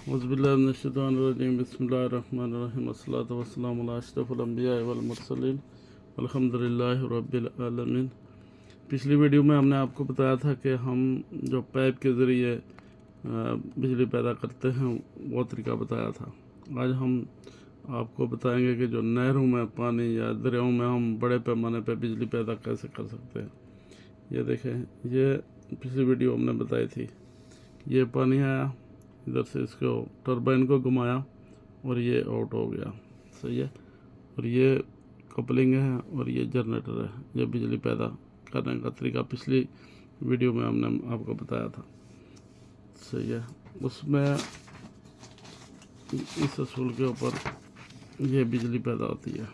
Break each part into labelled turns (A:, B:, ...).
A: औज़ुबिल्लाहि बिस्मिल्लाहिर्रहमानिर्रहीम अस्सलातु वस्सलामु अला अशरफिल अंबिया वल मुरसलीन अल्हम्दुलिल्लाहि रब्बिल आलमीन। पिछली वीडियो में हमने आपको बताया था कि हम जो पाइप के ज़रिए बिजली पैदा करते हैं वो तरीका बताया था। आज हम आपको बताएंगे कि जो नहरों में पानी या दरियाओं में हम बड़े पैमाने पर बिजली पैदा कैसे कर सकते हैं। ये देखें, ये पिछली वीडियो हमने बताई थी। ये पानी आया, इधर से इसको टरबाइन को घुमाया और ये आउट हो गया, सही है। और ये कपलिंग है और ये जनरेटर है। ये बिजली पैदा करने का तरीका पिछली वीडियो में हमने आपको बताया था, सही है। उसमें इस असूल के ऊपर ये बिजली पैदा होती है,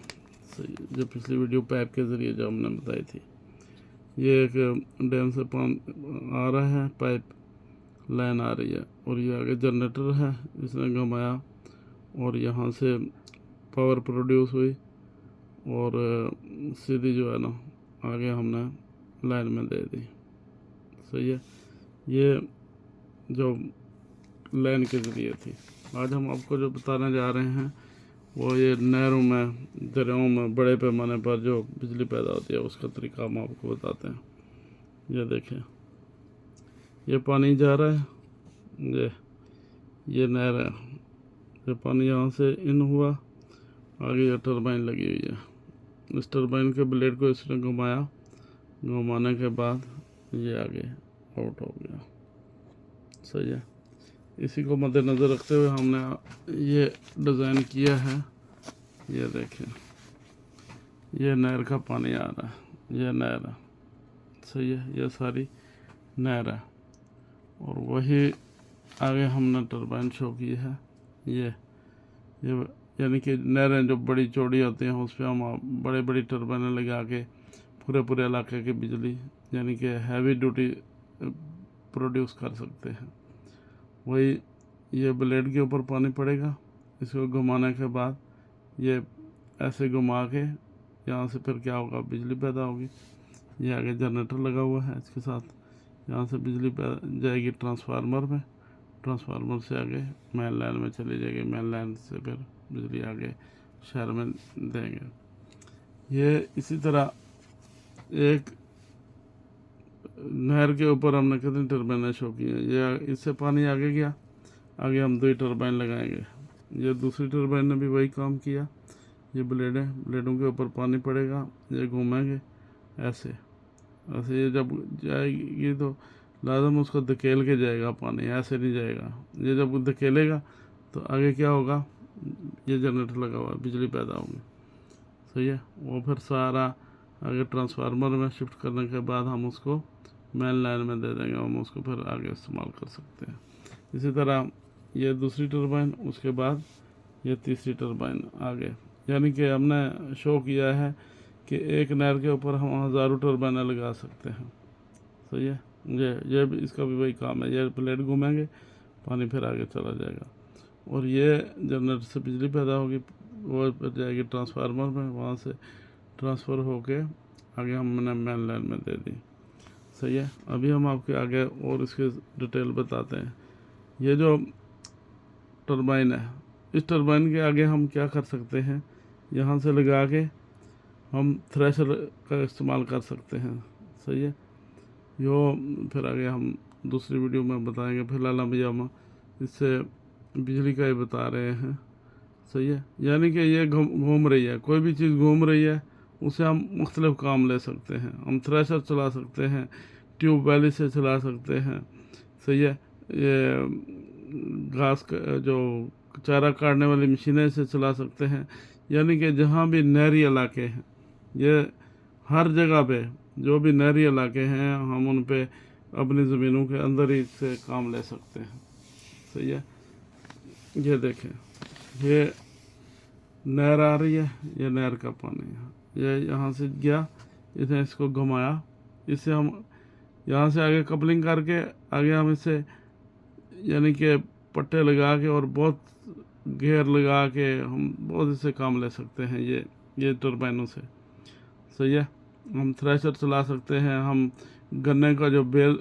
A: सही है। जो पिछली वीडियो पाइप के ज़रिए जो हमने बताई थी, ये एक डैम से पानी आ रहा है, पाइप लाइन आ रही है और ये आगे जनरेटर है, इसने घुमाया और यहाँ से पावर प्रोड्यूस हुई और सीधी जो है ना आगे हमने लाइन में दे दी, सही है। ये जो लाइन के ज़रिए थी। आज हम आपको जो बताने जा रहे हैं वो ये नहरों में, दरियाओं में बड़े पैमाने पर जो बिजली पैदा होती है उसका तरीका हम आपको बताते हैं। ये देखें, ये पानी जा रहा है, ये नहर है। ये पानी यहाँ से इन हुआ, आगे ये टरबाइन लगी हुई है। इस टरबाइन के ब्लेड को इसने घुमाया, घुमाने के बाद ये आगे आउट हो गया, सही है। इसी को मद्देनज़र रखते हुए हमने ये डिज़ाइन किया है। ये देखें, ये नहर का पानी आ रहा है, ये नहर है, सही है। ये सारी नहर है और वही आगे हमने टरबाइन शो की है। ये यानी कि नहरें जो बड़ी चौड़ी होती हैं उस पर हम बड़े बड़ी टरबाइनें लगा के पूरे इलाके की बिजली यानी कि हैवी ड्यूटी प्रोड्यूस कर सकते हैं। वही ये ब्लेड के ऊपर पानी पड़ेगा, इसको घुमाने के बाद ये ऐसे घुमा के यहाँ से फिर क्या होगा, बिजली पैदा होगी। ये आगे जनरेटर लगा हुआ है, इसके साथ यहाँ से बिजली जाएगी ट्रांसफार्मर में, ट्रांसफार्मर से आगे मेन लाइन में चली जाएगी, मेन लाइन से फिर बिजली आगे शहर में देंगे। ये इसी तरह एक नहर के ऊपर हमने कितनी टरबाइनें शो की हैं। ये इससे पानी आगे गया, आगे हम 2 टरबाइन लगाएंगे। ये दूसरी टरबाइन ने भी वही काम किया। ये ब्लेड है, ब्लेडों के ऊपर पानी पड़ेगा, ये घूमेंगे ऐसे ये जब जाएगी तो लाजम उसको धकेल के जाएगा पानी, ऐसे नहीं जाएगा। ये जब धकेलेगा तो आगे क्या होगा, ये जनरेटर लगा हुआ है, बिजली पैदा होगी, सही है। वो फिर सारा आगे ट्रांसफार्मर में शिफ्ट करने के बाद हम उसको मेन लाइन में दे देंगे, हम उसको फिर आगे इस्तेमाल कर सकते हैं। इसी तरह ये दूसरी टरबाइन, उसके बाद ये तीसरी टरबाइन आगे, यानी कि हमने शो किया है कि एक नहर के ऊपर हम हज़ारों टरबाइनें लगा सकते हैं, सही है। ये भी, इसका भी वही काम है। ये प्लेट घूमेंगे, पानी फिर आगे चला जाएगा और ये जनरेटर से बिजली पैदा होगी, वो फिर जाएगी ट्रांसफार्मर में, वहाँ से ट्रांसफ़र होके आगे हमने मेन लाइन में दे दी, सही है। अभी हम आपके आगे और इसके डिटेल बताते हैं। ये जो टरबाइन है, इस टरबाइन के आगे हम क्या कर सकते हैं, यहाँ से लगा के हम थ्रेशर का इस्तेमाल कर सकते हैं, सही है। यो फिर आगे हम दूसरी वीडियो में बताएंगे। फिलहाल हम इससे बिजली का ही बता रहे हैं, सही है। यानी कि ये घूम रही है, कोई भी चीज़ घूम रही है उसे हम मुख्तलिफ काम ले सकते हैं। हम थ्रेशर चला सकते हैं, ट्यूब वैली से चला सकते हैं, सही है। ये घास जो चारा काटने वाली मशीनें से चला सकते हैं। यानी कि जहाँ भी नहरी इलाके हैं, ये हर जगह पे जो भी नहरी इलाके हैं हम उन पे अपनी ज़मीनों के अंदर ही से काम ले सकते हैं, सही है। ये देखें, ये नहर आ रही है, ये नहर का पानी है, ये यहाँ से गया, इसने इसको घुमाया, इससे हम यहाँ से आगे कपलिंग करके आगे हम इसे यानी कि पट्टे लगा के और बहुत घेर लगा के हम बहुत इससे काम ले सकते हैं ये टरबाइनों से, सही है। हम थ्रेशर चला सकते हैं, हम गन्ने का जो बेल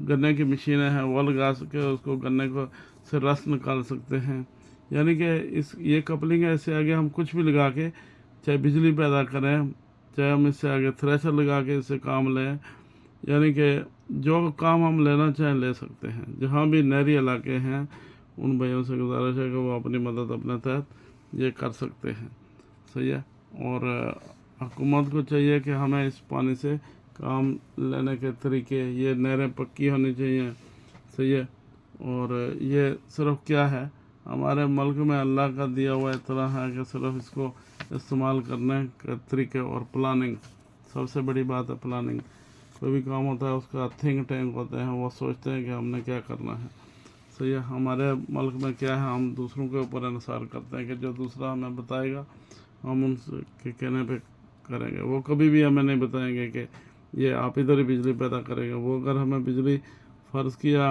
A: गन्ने की मशीनें हैं, वो लगा सके, उसको गन्ने को से रस निकाल सकते हैं। यानी कि ये कपलिंग है, इससे आगे हम कुछ भी लगा के चाहे बिजली पैदा करें, चाहे हम इससे आगे थ्रेशर लगा के इससे काम लें, यानी कि जो काम हम लेना चाहें ले सकते हैं। जहाँ भी नहरी इलाके हैं उन भाइयों से गुजारिश है कि वो अपनी मदद अपने तहत ये कर सकते हैं। सही है। और हुकूमत को चाहिए कि हमें इस पानी से काम लेने के तरीके, ये नहरें पक्की होनी चाहिए। सही है। और ये सिर्फ क्या है, हमारे मुल्क में अल्लाह का दिया हुआ इतना है कि सिर्फ इसको इस्तेमाल करने के तरीके और प्लानिंग, सबसे बड़ी बात है प्लानिंग। कोई भी काम होता है उसका थिंक टैंक होते हैं, वो सोचते हैं कि हमने क्या करना है। सही है। हमारे मुल्क में क्या है, हम दूसरों के ऊपर इंसार करते हैं कि जो दूसरा हमें बताएगा हम उनके कहने पे करेंगे। वो कभी भी हमें नहीं बताएंगे कि ये आप इधर ही बिजली पैदा करेंगे। वो अगर हमें बिजली फ़र्ज़ किया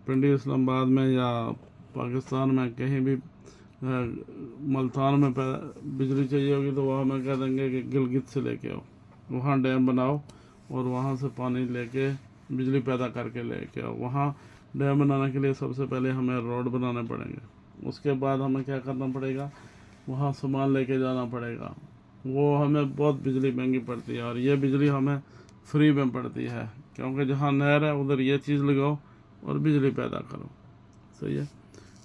A: पिंडी इस्लामाबाद में या पाकिस्तान में कहीं भी मुल्तान में बिजली चाहिए होगी तो वह हमें कह देंगे कि गिलगित से लेके आओ, वहाँ डैम बनाओ और वहाँ से पानी लेके बिजली पैदा करके लेके आओ। वहाँ डैम बनाने के लिए सबसे पहले हमें रोड बनाने पड़ेंगे, उसके बाद हमें क्या करना पड़ेगा, वहाँ सामान लेके जाना पड़ेगा। वो हमें बहुत बिजली महंगी पड़ती है और ये बिजली हमें फ्री में पड़ती है, क्योंकि जहाँ नहर है उधर ये चीज़ लगाओ और बिजली पैदा करो। सही है।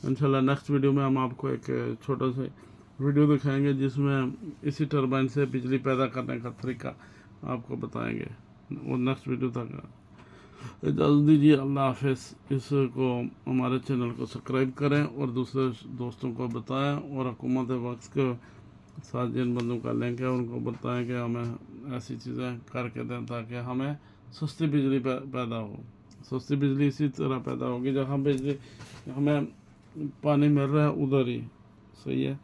A: इंशाल्लाह नेक्स्ट वीडियो में हम आपको एक छोटा सा वीडियो दिखाएंगे जिसमें इसी टरबाइन से बिजली पैदा करने का तरीका आपको बताएंगे। वो नेक्स्ट वीडियो तक इजाज़त दीजिए। अल्लाह हाफिज़। इसको हमारे चैनल को सब्सक्राइब करें और दूसरे दोस्तों को बताएं और हुकूमत वक्त के साथ जिन बंदों का लिंक है उनको बताएं कि हमें ऐसी चीज़ें करके दें ताकि हमें सस्ती बिजली पैदा हो। सस्ती बिजली इसी तरह पैदा होगी जहाँ बिजली हमें पानी मिल रहा है उधर ही। सही है।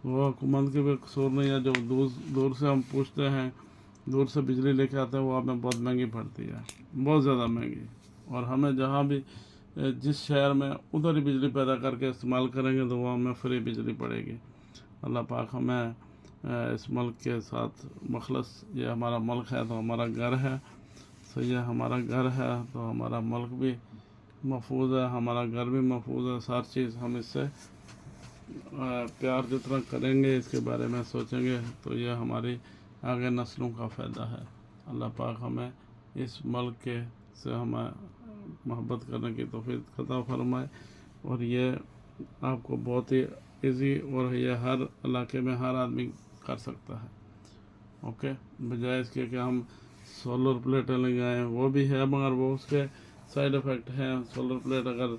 A: वो हुकूमत के भी कसूर नहीं है, जो दूर से हम पूछते हैं, दूर से बिजली लेके आते हैं, वो हमें बहुत महंगी पड़ती है, बहुत ज़्यादा महंगी। और हमें जहाँ भी जिस शहर में उधर ही बिजली पैदा करके इस्तेमाल करेंगे तो वो हमें फ्री बिजली पड़ेगी। अल्लाह पाक हमें इस मुल्क के साथ मखलस, ये हमारा मुल्क है तो हमारा घर है। सही है। हमारा घर है तो हमारा मुल्क भी महफूज है, हमारा घर भी महफूज है। सारी चीज़ हम इससे प्यार जितना करेंगे, इसके बारे में सोचेंगे तो ये हमारी आगे नस्लों का फ़ायदा है। अल्लाह पाक हमें इस मुल्क के से हमें मोहब्बत करने की तौफीक अता फरमाए। और ये आपको बहुत ही इजी और ये हर इलाके में हर आदमी कर सकता है। ओके। बजाय इसके कि हम सोलर प्लेटें लगाएं, वो भी है मगर वो उसके साइड इफ़ेक्ट हैं। सोलर प्लेट अगर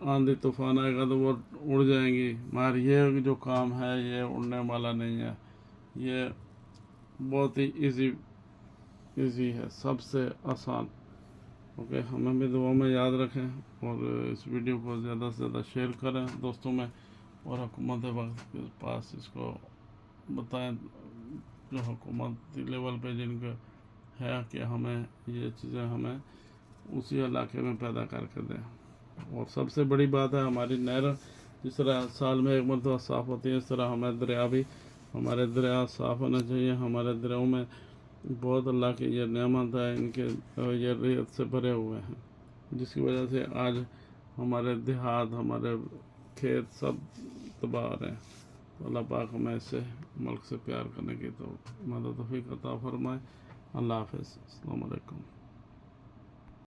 A: आंधी तूफान आएगा तो वो उड़ जाएंगी, मगर ये जो काम है ये उड़ने वाला नहीं है। ये बहुत ही इजी है, सबसे आसान। ओके। हमें भी दुआ में याद रखें और इस वीडियो को ज़्यादा से ज़्यादा शेयर करें दोस्तों में और हुकूमत वक्त के पास इसको बताएं, जो हुकूमती लेवल पे जिनको है कि हमें ये चीज़ें हमें उसी इलाके में पैदा करके दें। और सबसे बड़ी बात है हमारी नहर जिस तरह साल में एक मरतबा साफ़ होती है, इस तरह हमें दरिया भी, हमारे दरिया साफ़ होना चाहिए। हमारे दरियाओं में बहुत अल्लाह की ये नेमत है, इनके ये रेत से भरे हुए हैं, जिसकी वजह से आज हमारे देहात, हमारे खेत सब तबाह हो रहे हैं। तो अल्लाह पाक हमें इससे मुल्क से प्यार करने की तो मदद तौफीक अता फरमाए। अल्लाह हाफ़िज़। अस्सलाम वालेकुम।